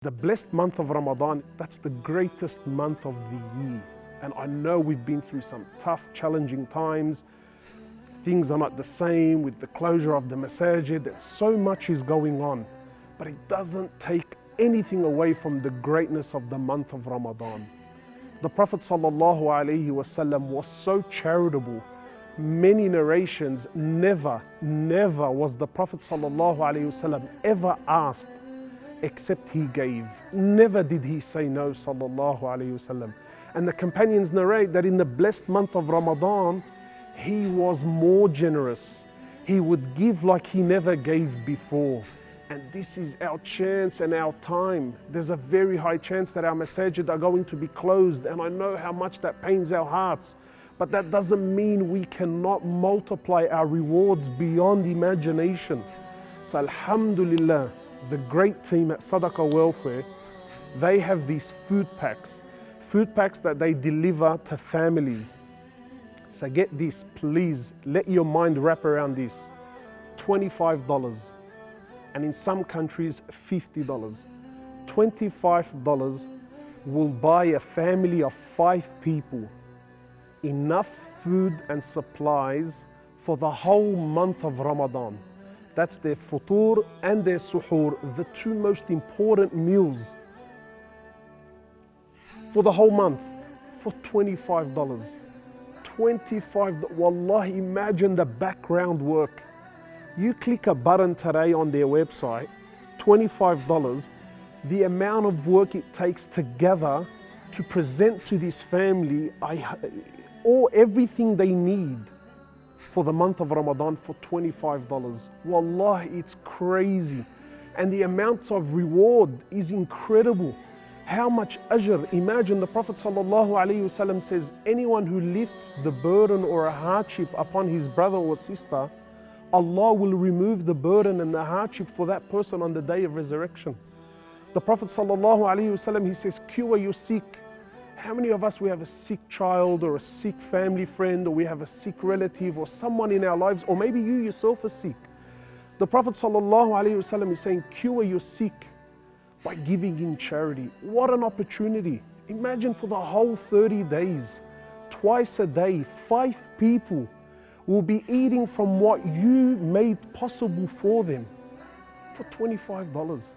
The blessed month of Ramadan, that's the greatest month of the year. And I know we've been through some tough, challenging times. Things are not the same with the closure of the masajid, and so much is going on. But it doesn't take anything away from the greatness of the month of Ramadan. The Prophet ﷺ was so charitable. Many narrations, never was the Prophet ﷺ ever asked except he gave. Never did he say no, sallallahu alayhi wasallam. And the companions narrate that in the blessed month of Ramadan, he was more generous. He would give like he never gave before. And this is our chance and our time. There's a very high chance that our masajid are going to be closed, and I know how much that pains our hearts. But that doesn't mean we cannot multiply our rewards beyond imagination. So alhamdulillah, the great team at Sadaqah Welfare, they have these food packs that they deliver to families. So get this, please, let your mind wrap around this. $25, and in some countries, $50. $25 will buy a family of 5 people enough food and supplies for the whole month of Ramadan. That's their futur and their suhoor, the two most important meals for the whole month, for $25. $25, wallahi, imagine the background work. You click a button today on their website, $25, the amount of work it takes together to present to this family everything they need for the month of Ramadan for $25. Wallahi, it's crazy. And the amounts of reward is incredible. How much ajr. Imagine the Prophet ﷺ says, anyone who lifts the burden or a hardship upon his brother or sister, Allah will remove the burden and the hardship for that person on the day of resurrection. The Prophet ﷺ, he says, cure your sick. How many of us, we have a sick child or a sick family friend, or we have a sick relative or someone in our lives, or maybe you yourself are sick. The Prophet ﷺ is saying, cure your sick by giving in charity. What an opportunity. Imagine for the whole 30 days, twice a day, 5 people will be eating from what you made possible for them for $25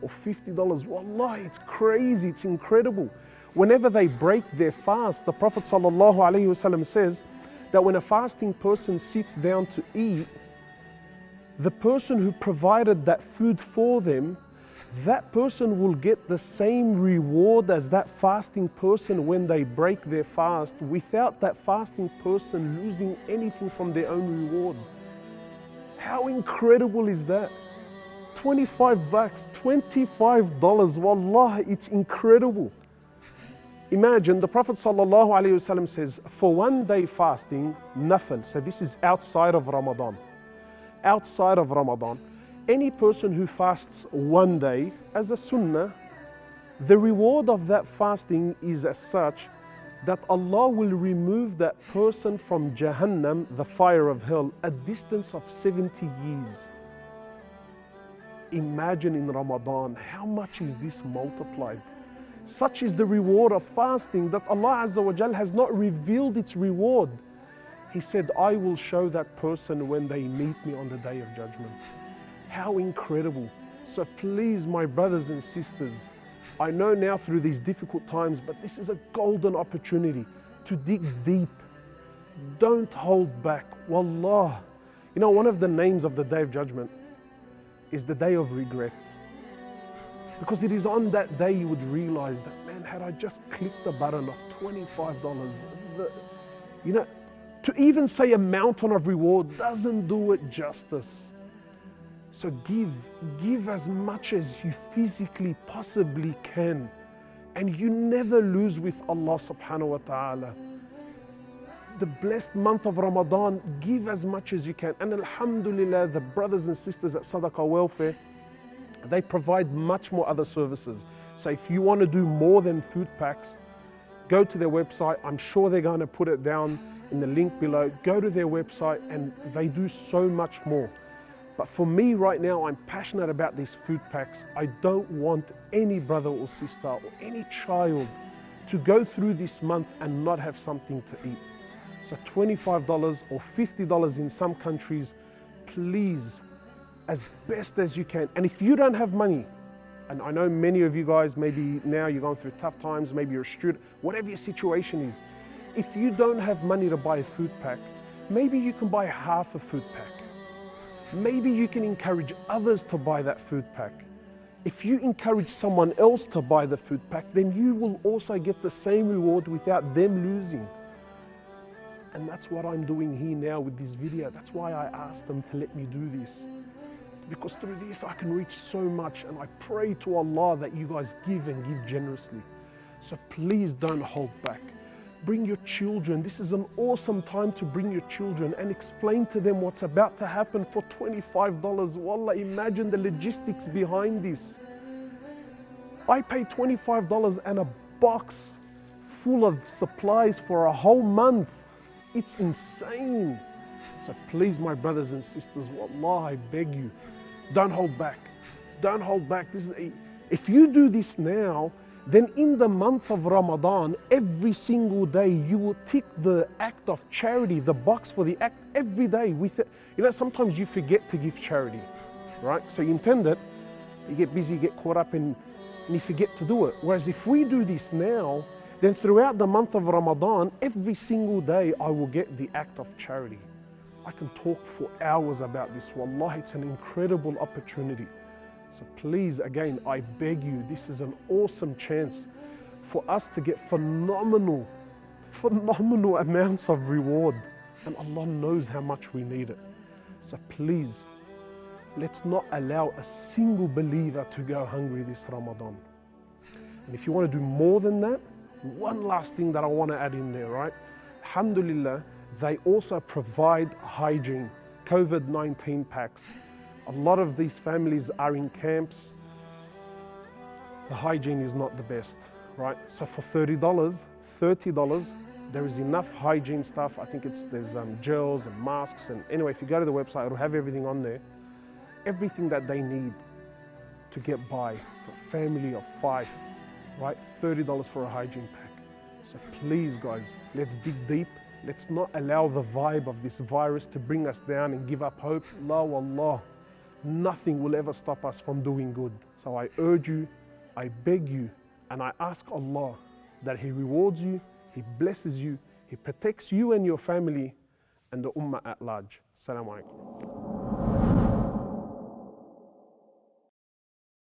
or $50. Wallahi, it's crazy, it's incredible. Whenever they break their fast, the Prophet ﷺ says that when a fasting person sits down to eat, the person who provided that food for them, that person will get the same reward as that fasting person when they break their fast, without that fasting person losing anything from their own reward. How incredible is that? $25, $25, wallahi, it's incredible. Imagine the Prophet ﷺ says, for one day fasting, nafil, so this is outside of Ramadan. Outside of Ramadan, any person who fasts one day as a sunnah, the reward of that fasting is as such that Allah will remove that person from Jahannam, the fire of hell, a distance of 70 years. Imagine in Ramadan, how much is this multiplied? Such is the reward of fasting that Allah Azza wa Jal has not revealed its reward. He said, I will show that person when they meet me on the day of judgment. How incredible. So please, my brothers and sisters, I know now through these difficult times, but this is a golden opportunity to dig deep. Don't hold back. Wallah. You know, one of the names of the day of judgment is the day of regret. Because it is on that day you would realize that, man, had I just clicked the button of $25, to even say a mountain of reward doesn't do it justice. So give as much as you physically possibly can. And you never lose with Allah subhanahu wa ta'ala. The blessed month of Ramadan, give as much as you can. And alhamdulillah, the brothers and sisters at Sadaqah Welfare, they provide much more other services. So if you want to do more than food packs, go to their website. I'm sure they're going to put it down in the link below. Go to their website and they do so much more. But for me right now, I'm passionate about these food packs. I don't want any brother or sister or any child to go through this month and not have something to eat. So $25 or $50 in some countries, please, as best as you can. And if you don't have money, and I know many of you guys, maybe now you're going through tough times, maybe you're a student, whatever your situation is, if you don't have money to buy a food pack, maybe you can buy half a food pack. Maybe you can encourage others to buy that food pack. If you encourage someone else to buy the food pack, then you will also get the same reward without them losing. And that's what I'm doing here now with this video. That's why I asked them to let me do this. Because through this I can reach so much, and I pray to Allah that you guys give and give generously. So please don't hold back. Bring your children. This is an awesome time to bring your children and explain to them what's about to happen for $25. Wallah, imagine the logistics behind this. I pay $25 and a box full of supplies for a whole month. It's insane. So please, my brothers and sisters, wallah, I beg you, don't hold back. Don't hold back. If you do this now, then in the month of Ramadan, every single day, you will tick the act of charity, the box for the act every day. Sometimes you forget to give charity, right? So you intend it, you get busy, you get caught up, and you forget to do it. Whereas if we do this now, then throughout the month of Ramadan, every single day, I will get the act of charity. I can talk for hours about this. Wallah, it's an incredible opportunity. So please, again, I beg you, this is an awesome chance for us to get phenomenal amounts of reward. And Allah knows how much we need it. So please, let's not allow a single believer to go hungry this Ramadan. And if you want to do more than that, one last thing that I want to add in there, right? Alhamdulillah, they also provide hygiene, COVID-19 packs. A lot of these families are in camps. The hygiene is not the best, right? So for $30, there is enough hygiene stuff. I think there's gels and masks. And anyway, if you go to the website, it'll have everything on there. Everything that they need to get by for a family of 5, right? $30 for a hygiene pack. So please, guys, let's dig deep. Let's not allow the vibe of this virus to bring us down and give up hope. La wallah. Nothing will ever stop us from doing good. So I urge you, I beg you, and I ask Allah that He rewards you, He blesses you, He protects you and your family and the ummah at large. Assalamu alaikum.